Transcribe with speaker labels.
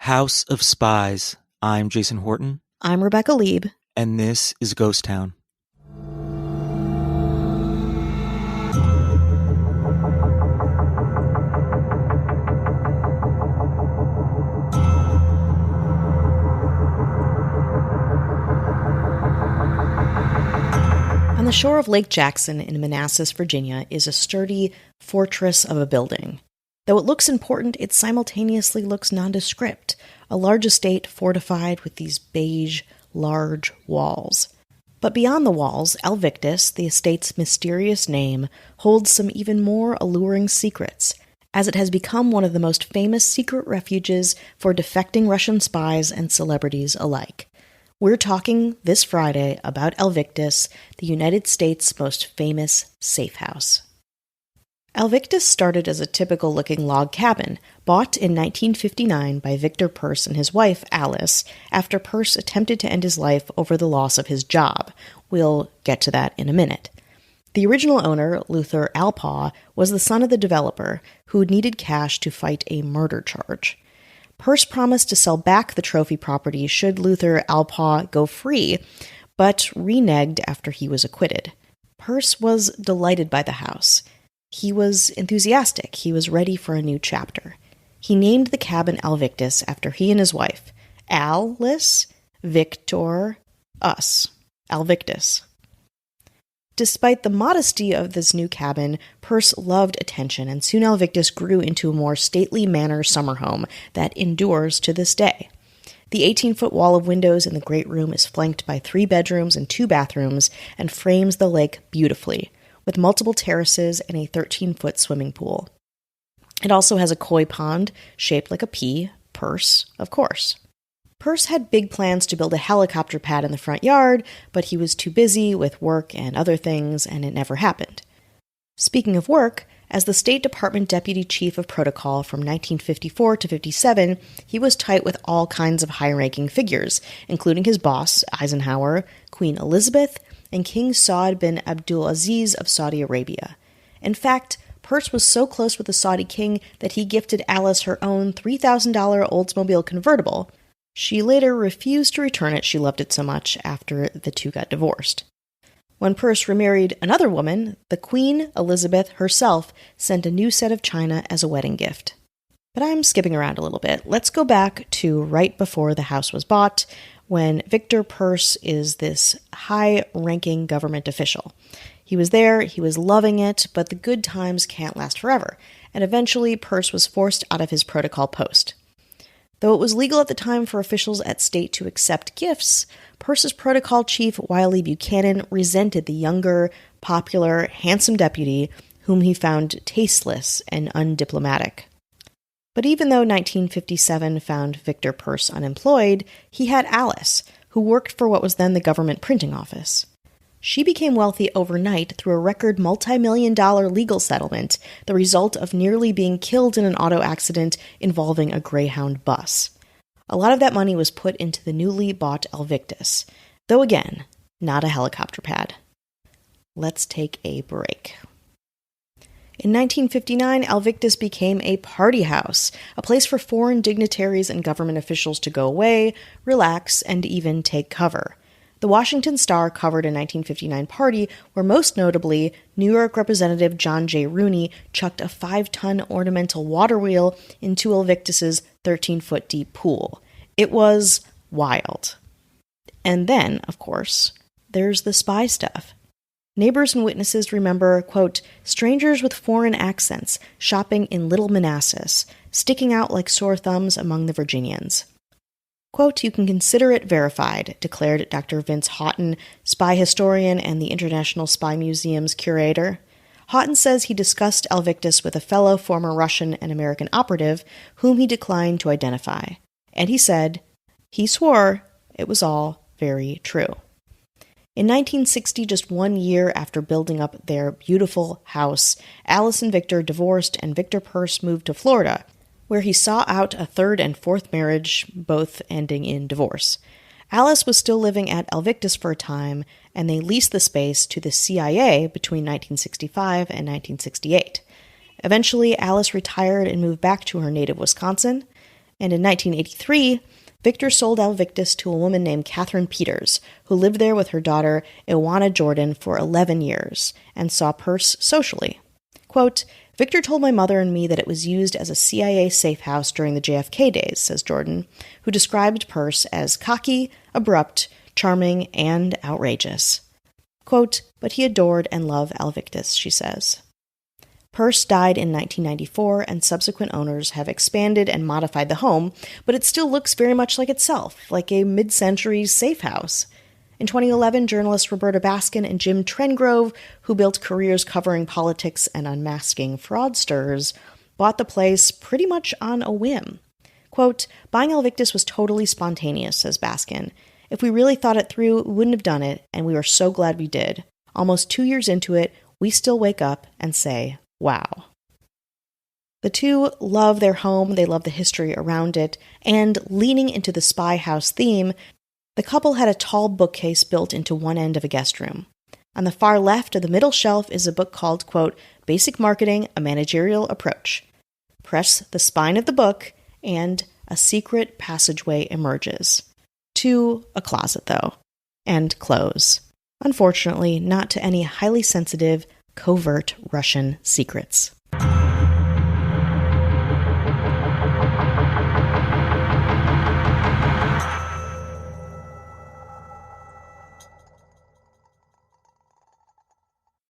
Speaker 1: House of Spies. I'm Jason Horton.
Speaker 2: I'm Rebecca Lieb.
Speaker 1: And this is Ghost Town.
Speaker 2: On the shore of Lake Jackson in Manassas, Virginia, is a sturdy fortress of a building. Though it looks important, it simultaneously looks nondescript, a large estate fortified with these beige, large walls. But beyond the walls, Alvictus, the estate's mysterious name, holds some even more alluring secrets, as it has become one of the most famous secret refuges for defecting Russian spies and celebrities alike. We're talking this Friday about Alvictus, the United States' most famous safe house. Alvictus started as a typical-looking log cabin, bought in 1959 by Victor Peirce and his wife, Alice, after Peirce attempted to end his life over the loss of his job. We'll get to that in a minute. The original owner, Luther Alpaugh, was the son of the developer, who needed cash to fight a murder charge. Peirce promised to sell back the trophy property should Luther Alpaugh go free, but reneged after he was acquitted. Peirce was delighted by the house. He was enthusiastic. He was ready for a new chapter. He named the cabin Alvictus after he and his wife. Alice, Victor, us. Alvictus. Despite the modesty of this new cabin, Peirce loved attention, and soon Alvictus grew into a more stately manor summer home that endures to this day. The 18-foot wall of windows in the great room is flanked by 3 bedrooms and 2 bathrooms and frames the lake beautifully, with multiple terraces and a 13-foot swimming pool. It also has a koi pond shaped like a pea, Peirce, of course. Peirce had big plans to build a helicopter pad in the front yard, but he was too busy with work and other things, and it never happened. Speaking of work, as the State Department Deputy Chief of Protocol from 1954 to 57, he was tight with all kinds of high-ranking figures, including his boss, Eisenhower, Queen Elizabeth, and King Saud bin Abdulaziz of Saudi Arabia. In fact, Peirce was so close with the Saudi king that he gifted Alice her own $3,000 Oldsmobile convertible. She later refused to return it, she loved it so much, after the two got divorced. When Peirce remarried another woman, the Queen Elizabeth herself sent a new set of china as a wedding gift. But I'm skipping around a little bit. Let's go back to right before the house was bought, when Victor Peirce is this high-ranking government official. He was there, he was loving it, but the good times can't last forever, and eventually Peirce was forced out of his protocol post. Though it was legal at the time for officials at state to accept gifts, Peirce's protocol chief, Wiley Buchanan, resented the younger, popular, handsome deputy, whom he found tasteless and undiplomatic. But even though 1957 found Victor Peirce unemployed, he had Alice, who worked for what was then the government printing office. She became wealthy overnight through a record multi-million-dollar legal settlement, the result of nearly being killed in an auto accident involving a Greyhound bus. A lot of that money was put into the newly bought Alvictus, though again, not a helicopter pad. Let's take a break. In 1959, Alvictus became a party house, a place for foreign dignitaries and government officials to go away, relax, and even take cover. The Washington Star covered a 1959 party where most notably New York Representative John J. Rooney chucked a 5-ton ornamental water wheel into Alvictus's 13-foot deep pool. It was wild. And then, of course, there's the spy stuff. Neighbors and witnesses remember, quote, strangers with foreign accents shopping in Little Manassas, sticking out like sore thumbs among the Virginians. Quote, you can consider it verified, declared Dr. Vince Houghton, spy historian and the International Spy Museum's curator. Houghton says he discussed Alvictus with a fellow former Russian and American operative whom he declined to identify. And he said, he swore it was all very true. In 1960, just 1 year after building up their beautiful house, Alice and Victor divorced and Victor Peirce moved to Florida, where he saw out a 3rd and 4th marriage, both ending in divorce. Alice was still living at Alvictus for a time, and they leased the space to the CIA between 1965 and 1968. Eventually, Alice retired and moved back to her native Wisconsin. And in 1983, Victor sold Alvictus to a woman named Catherine Peters, who lived there with her daughter, Iwana Jordan, for 11 years, and saw Peirce socially. Quote, Victor told my mother and me that it was used as a CIA safe house during the JFK days, says Jordan, who described Peirce as cocky, abrupt, charming, and outrageous. Quote, but he adored and loved Alvictus, she says. Peirce died in 1994, and subsequent owners have expanded and modified the home, but it still looks very much like itself, like a mid-century safe house. In 2011, journalists Roberta Baskin and Jim Trengrove, who built careers covering politics and unmasking fraudsters, bought the place pretty much on a whim. Quote, buying Alvictus was totally spontaneous, says Baskin. If we really thought it through, we wouldn't have done it, and we are so glad we did. Almost 2 years into it, we still wake up and say, wow. The two love their home, they love the history around it, and leaning into the spy house theme, the couple had a tall bookcase built into one end of a guest room. On the far left of the middle shelf is a book called, quote, Basic Marketing, a Managerial Approach. Press the spine of the book, and a secret passageway emerges. To a closet, though, and close. Unfortunately, not to any highly sensitive, covert Russian secrets.